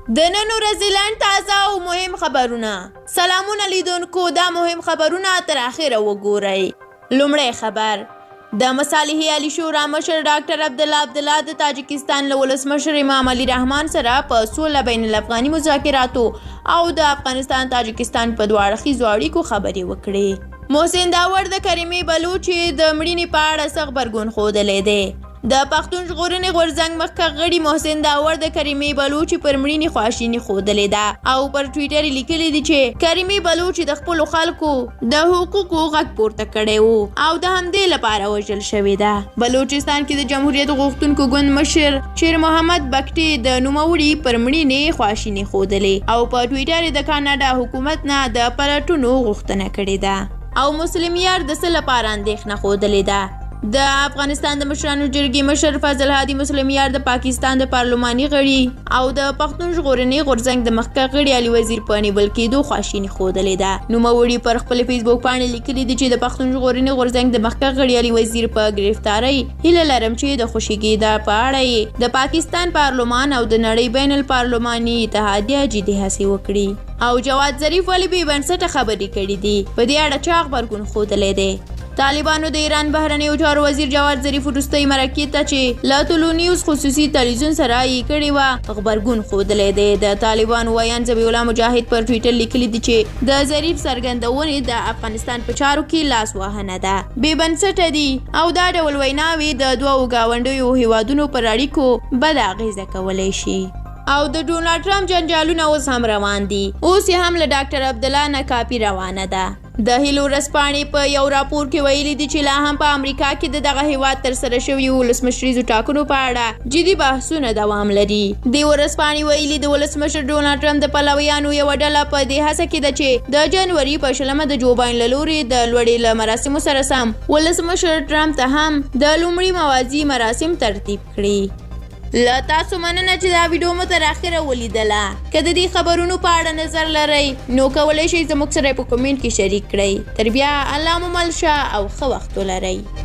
د نن ورځې لنډ تازه او مهم خبرونه. سلامونه لیدونکو، دا مهم خبرونه تر اخره وګورئ. لومړی خبر: د مصالحې عالی شورا مشر ډاکټر عبدالله د تاجکستان له ولسمشر امام علي رحمان سره په سوله بین الافغاني مذاکراتو او د افغانستان تاجکستان په دوه اړخیزو اړیکو خبرې وکړې. محسن داور د کریمې بلوچ د مړینې په اړه سخت غبرګون ښودلی دی. د پښتون ژغورنې غورځنګ مخکښ غړي محسن داور د کریمې بلوچ پر مړینې خواشیني ښودلې ده او پر ټویټر یې لیکلي دي چې کریمې بلوچ د خپلو خلکو د حقوقو غږ پورته کړی و او د همدې لپاره وژل شوې ده. بلوچستان کې د جمهوریت غوښتونکو ګوند مشر شیر محمد بګټي د نوموړي پر مړینې خواشیني ښودلې او په ټویټر یې د کاناډا حکومت نه د پلټونو غوښتنه کړې ده او مسلم یار د څه لپاره اندېښنه ښودلې ده. د افغانستان د مشرانو جرګې مشر فضل هادي مسلم یار د پاکستان د پارلماني غړي او د پښتون ژغورنې غورځنګ د مخکښ غړي علي وزیر په نیول کېدو خواشیني ښودلې ده. نوموړي پر خپل فیسبوک باندې لیکلي دي چې د پښتون ژغورنې غورځنګ د مخکښ غړي علي وزیر په گرفتارۍ هیله لرم چې د خوشیږي په اړه یې د پاکستان پارلمان او د نړۍ بین الپارلماني اتحادیه جدي هڅې وکړي. او جواد ظریف ولې بې بنسټه خبرې کړې دي، په دې اړه چا غبرګون ښودلی دی. طالبانو د ایران بهرنیو چارو وزیر جواد ظریف وروستۍ مرکې ته چې له طلوع نیوز خصوصي تلویزیون سره یې کړې وه غبرګون ښودلی دی. د طالبانو ویان ذبیح الله مجاهد پر ټویټر لیکلي دي چې د ظریف څرګندونې د افغانستان په چارو کې لاس وهنه ده، بې بنسټه دي او دا ډول ویناوې د دوو ګاونډیو هیوادونو پر اړیکو بده اغیزه کولی شي. او د ډونالډ ټرمپ جنجالونه اوس هم روان دي. اوس یې هم له ډاکټر عبدالله نه کاپي روانه ده. د هیلو ورځپاڼې په یو راپور کې ویلي دي چې لا هم په امریکا کې د دغه هیواد ترسره شویو ولسمشریزو ټاکنو په اړه جدي بحثونه دوام لري. دې ورځپاڼې ویلي د ولسمشر ډونالډ ټرمپ د پلویانو یوه ډله په دې هڅه کې ده چې د جنوري په 20 د جو باین له لورې د لوړې له مراسمو سره سم ولسمشر ټرمپ ته هم د لومړي موازي مراسم ترتیب کړي. له تاسو مننه چې دا ویډیو مو تر اخره ولیدله. که د دې خبرونو په اړه نظر لرئ نو کولی شئ زموږ سره په کمنټ کې شریک کړئ. تر بیا الله مو مل شه او ښه وخت ولرئ.